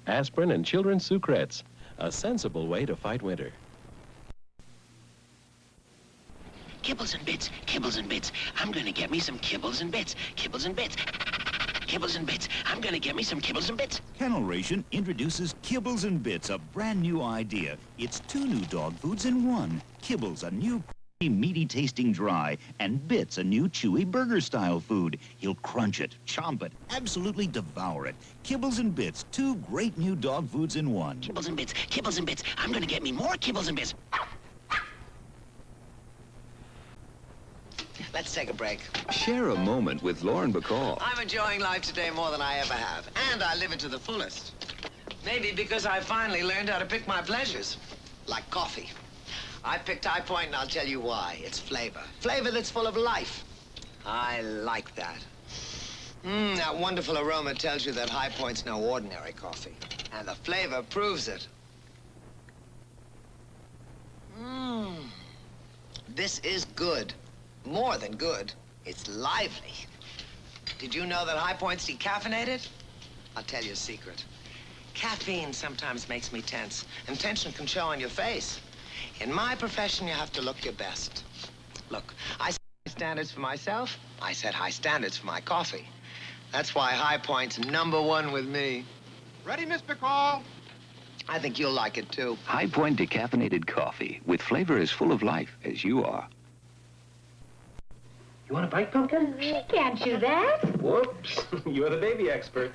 aspirin, and children's Sucrets. A sensible way to fight winter. Kibbles and Bits, Kibbles and Bits. I'm gonna get me some Kibbles and Bits, Kibbles and Bits. Kibbles and Bits. I'm gonna get me some Kibbles and Bits. Kennel Ration introduces Kibbles and Bits, a brand new idea. It's 2 new dog foods in 1. Kibbles, a new meaty tasting dry, and Bits, a new chewy burger-style food. He'll crunch it, chomp it, absolutely devour it. Kibbles and Bits, 2 great new dog foods in 1. Kibbles and Bits, Kibbles and Bits. I'm gonna get me more Kibbles and Bits. Let's take a break. Share a moment with Lauren Bacall. I'm enjoying life today more than I ever have, and I live it to the fullest. Maybe because I finally learned how to pick my pleasures, like coffee. I picked High Point, and I'll tell you why. It's flavor. Flavor that's full of life. I like that. That wonderful aroma tells you that High Point's no ordinary coffee, and the flavor proves it. This is good. More than good. It's lively. Did you know that High Point's decaffeinated? I'll tell you a secret. Caffeine sometimes makes me tense, and tension can show on your face. In my profession, you have to look your best. Look, I set high standards for myself. I set high standards for my coffee. That's why High Point's #1 with me. Ready, Miss Bacall? I think you'll like it, too. High Point decaffeinated coffee with flavor as full of life as you are. You want a bite, Pumpkin? She can't chew that. Whoops. You're the baby expert.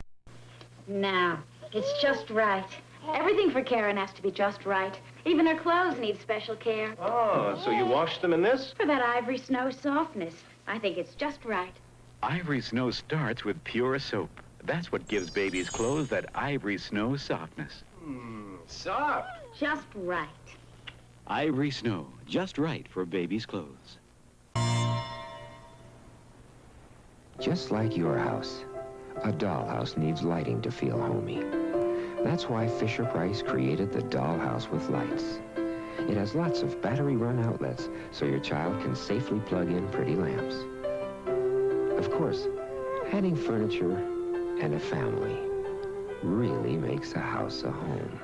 No, it's just right. Everything for Karen has to be just right. Even her clothes need special care. Oh, so you washed them in this? For that Ivory Snow softness. I think it's just right. Ivory Snow starts with pure soap. That's what gives babies' clothes that Ivory Snow softness. Soft. Just right. Ivory Snow, just right for babies' clothes. Just like your house, a dollhouse needs lighting to feel homey. That's why FisherPrice created the dollhouse with lights. It has lots of battery-run outlets so your child can safely plug in pretty lamps. Of course, adding furniture and a family really makes a house a home.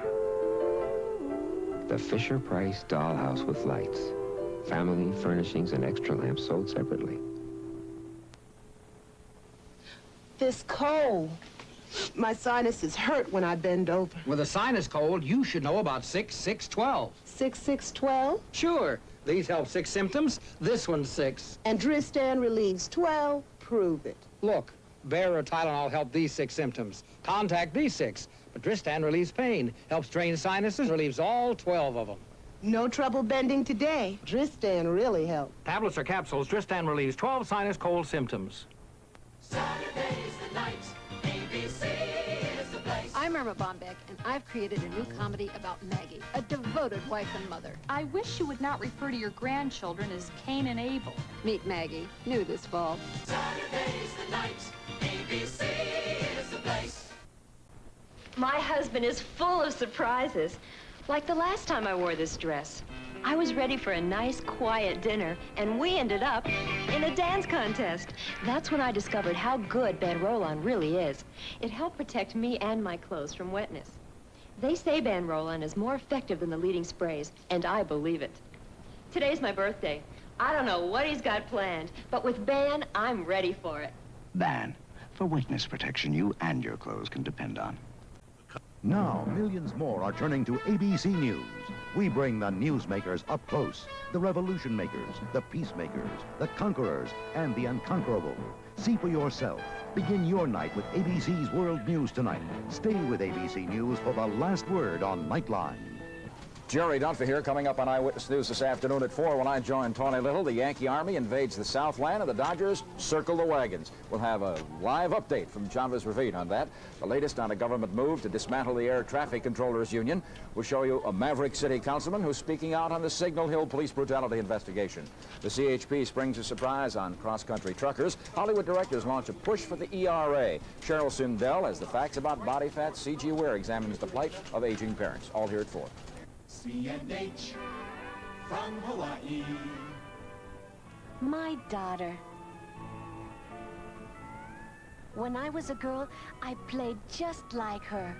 The FisherPrice dollhouse with lights. Family, furnishings, and extra lamps sold separately. This cold. My sinuses hurt when I bend over. With a sinus cold, you should know about 6-6-12. 6-6-12? Sure. These help 6 symptoms. This one's 6. And Dristan relieves 12? Prove it. Look, Bayer or Tylenol help these 6 symptoms. Contact these 6. But Dristan relieves pain, helps drain sinuses, relieves all 12 of them. No trouble bending today. Dristan really helped. Tablets or capsules, Dristan relieves 12 sinus cold symptoms. Saturday's the night. ABC is the place. I'm Irma Bombeck, and I've created a new comedy about Maggie, a devoted wife and mother. I wish you would not refer to your grandchildren as Cain and Abel. Meet Maggie, new this fall. Saturday's the night. ABC is the place. My husband is full of surprises. Like the last time I wore this dress. I was ready for a nice, quiet dinner, and we ended up in a dance contest. That's when I discovered how good Banro really is. It helped protect me and my clothes from wetness. They say Banro is more effective than the leading sprays, and I believe it. Today's my birthday. I don't know what he's got planned, but with Ban, I'm ready for it. Ban, for wetness protection you and your clothes can depend on. Now, millions more are turning to ABC News. We bring the newsmakers up close, the revolution makers, the peacemakers, the conquerors, and the unconquerable. See for yourself. Begin your night with ABC's World News tonight. Stay with ABC News for the last word on Nightline. Jerry Dunphy here, coming up on Eyewitness News this afternoon at 4 when I join Tawny Little. The Yankee Army invades the Southland and the Dodgers circle the wagons. We'll have a live update from Chavez Ravine on that. The latest on a government move to dismantle the Air Traffic Controllers Union. We'll show you a Maverick City councilman who's speaking out on the Signal Hill police brutality investigation. The CHP springs a surprise on cross-country truckers. Hollywood directors launch a push for the ERA. Cheryl Sindel, as the facts about body fat, C.G. Ware examines the plight of aging parents. All here at 4. CNH from Hawaii. My daughter. When I was a girl, I played just like her.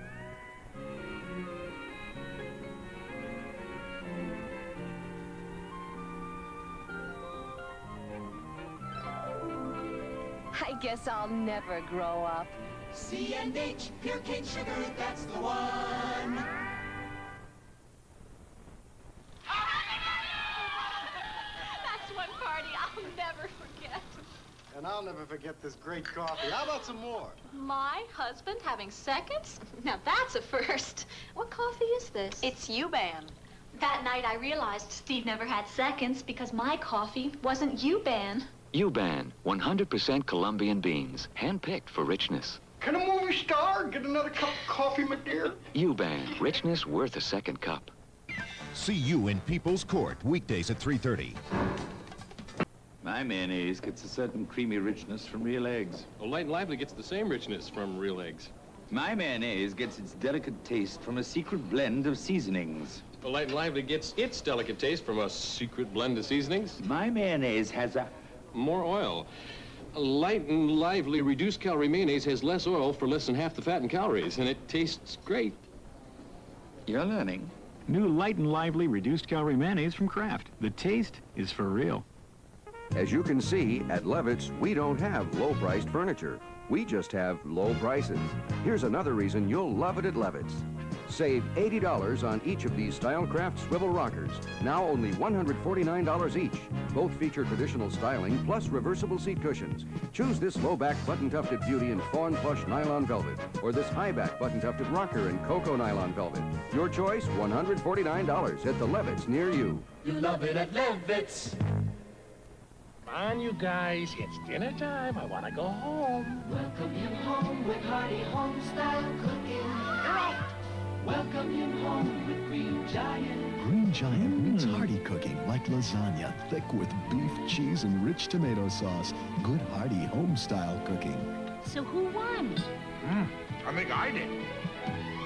guess I'll never grow up. C&H, pure cane sugar, that's the one. That's one party I'll never forget. And I'll never forget this great coffee. How about some more? My husband having seconds? Now that's a first. What coffee is this? It's Euan. That night I realized Steve never had seconds because my coffee wasn't Euan. Euan, 100% Colombian beans, hand-picked for richness. Can a movie star get another cup of coffee, my dear? Euan, richness worth a second cup. See you in People's Court, weekdays at 3:30. My mayonnaise gets a certain creamy richness from real eggs. Well, Light and Lively gets the same richness from real eggs. My mayonnaise gets its delicate taste from a secret blend of seasonings. Well, Light and Lively gets its delicate taste from a secret blend of seasonings. My mayonnaise has a... More oil. Light and Lively reduced calorie mayonnaise has less oil for less than half the fat and calories, and it tastes great. You're learning. New Light and Lively reduced calorie mayonnaise from Kraft. The taste is for real. As you can see, at Levitz, we don't have low-priced furniture. We just have low prices. Here's another reason you'll love it at Levitz. Save $80 on each of these Stylecraft swivel rockers. Now only $149 each. Both feature traditional styling plus reversible seat cushions. Choose this low-back button-tufted beauty in fawn plush nylon velvet, or this high-back button-tufted rocker in cocoa nylon velvet. Your choice, $149 at the Levitz near you. You love it at Levitz. Come on, you guys, it's dinner time. I want to go home. Welcome him home with hearty home-style cooking. You're out! Welcome him home with Green Giant. Green Giant means hearty cooking, like lasagna, thick with beef, cheese, and rich tomato sauce. Good hearty home-style cooking. So who won? I think I did.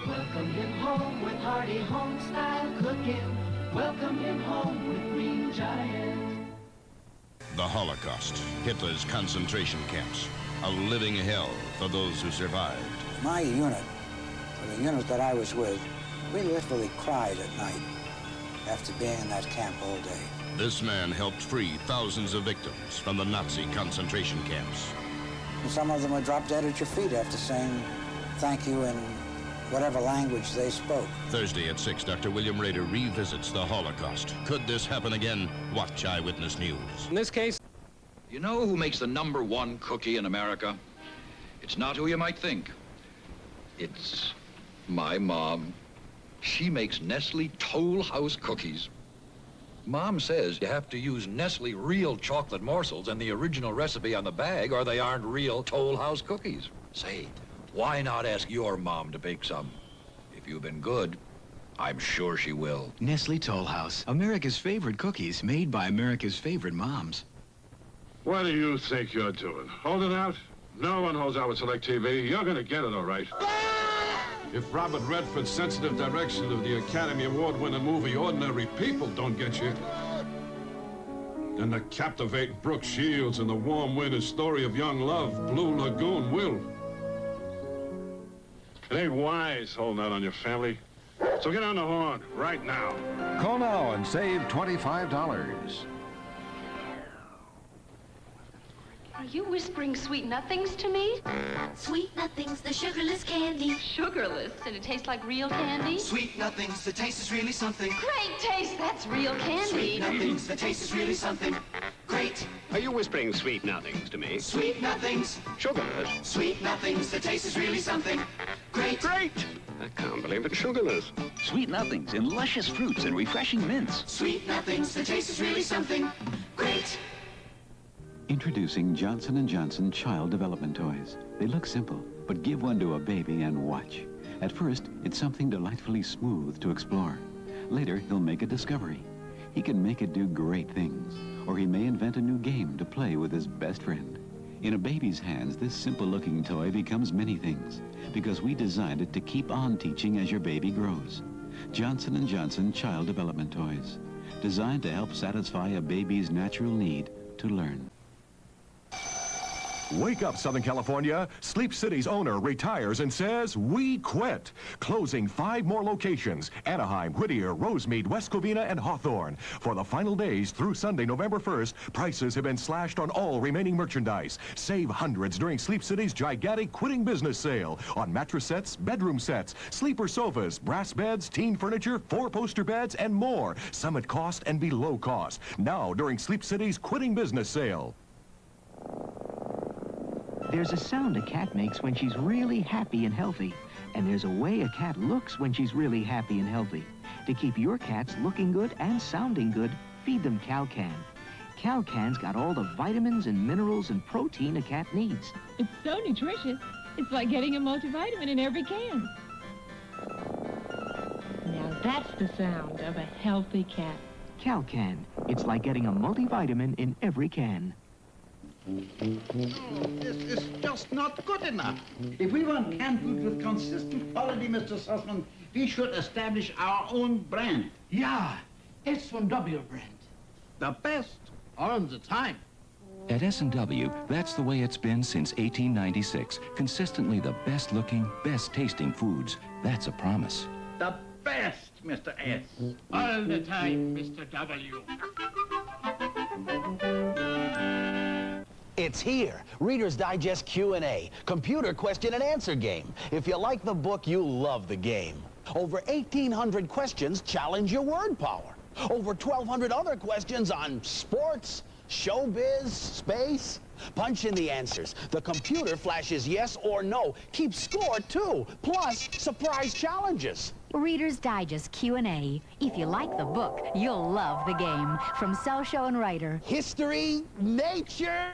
Welcome him home with hearty home-style cooking. Welcome him home with Green Giant. The Holocaust, Hitler's concentration camps. A living hell for those who survived. My unit, or the unit that I was with, we literally cried at night after being in that camp all day. This man helped free thousands of victims from the Nazi concentration camps. And some of them would drop dead at your feet after saying thank you in whatever language they spoke. Thursday at 6, Dr. William Rader revisits the Holocaust. Could this happen again? Watch Eyewitness News. In this case... You know who makes the #1 cookie in America? It's not who you might think. It's my mom. She makes Nestle Toll House cookies. Mom says you have to use Nestle real chocolate morsels and the original recipe on the bag, or they aren't real Toll House cookies. Say, why not ask your mom to bake some? If you've been good, I'm sure she will. Nestle Toll House, America's favorite cookies made by America's favorite moms. What do you think you're doing? Holding out? No one holds out with Select TV. You're gonna get it all right. If Robert Redford's sensitive direction of the Academy Award-winning movie Ordinary People don't get you, then the captivating Brooke Shields and the warm winter's story of young love, Blue Lagoon, will. It ain't wise holding out on your family. So get on the horn right now. Call now and save $25. Are you whispering sweet nothings to me? Sweet nothings, the sugarless candy. Sugarless, and it tastes like real candy? Sweet nothings, the taste is really something. Great taste, that's real candy. Sweet nothings, the taste is really something. Great. Are you whispering sweet nothings to me? Sweet nothings. Sugarless. Sweet nothings, the taste is really something. Great. Great. I can't believe it's sugarless. Sweet nothings in luscious fruits and refreshing mints. Sweet nothings, the taste is really something. Great. Introducing Johnson & Johnson Child Development Toys. They look simple, but give one to a baby and watch. At first, it's something delightfully smooth to explore. Later, he'll make a discovery. He can make it do great things, or he may invent a new game to play with his best friend. In a baby's hands, this simple-looking toy becomes many things, because we designed it to keep on teaching as your baby grows. Johnson & Johnson Child Development Toys, designed to help satisfy a baby's natural need to learn. Wake up, Southern California. Sleep City's owner retires and says, we quit. Closing 5 more locations: Anaheim, Whittier, Rosemead, West Covina, and Hawthorne. For the final days through Sunday, November 1st, prices have been slashed on all remaining merchandise. Save hundreds during Sleep City's gigantic quitting business sale on mattress sets, bedroom sets, sleeper sofas, brass beds, teen furniture, 4-poster beds, and more. Some at cost and below cost. Now during Sleep City's quitting business sale. There's a sound a cat makes when she's really happy and healthy. And there's a way a cat looks when she's really happy and healthy. To keep your cats looking good and sounding good, feed them Calcan. Calcan's got all the vitamins and minerals and protein a cat needs. It's so nutritious. It's like getting a multivitamin in every can. Now that's the sound of a healthy cat. Calcan. It's like getting a multivitamin in every can. This is just not good enough. If we want canned food with consistent quality, Mr. Sussman, we should establish our own brand. Yeah, S&W brand. The best all the time. At S&W, that's the way it's been since 1896. Consistently the best looking, best tasting foods. That's a promise. The best, Mr. S. All the time, Mr. W. It's here. Reader's Digest Q&A, computer question and answer game. If you like the book, you'll love the game. Over 1,800 questions challenge your word power. Over 1,200 other questions on sports, showbiz, space. Punch in the answers. The computer flashes yes or no. Keep score, too. Plus, surprise challenges. Reader's Digest Q&A. If you like the book, you'll love the game. From Cell Show and Writer. History, nature,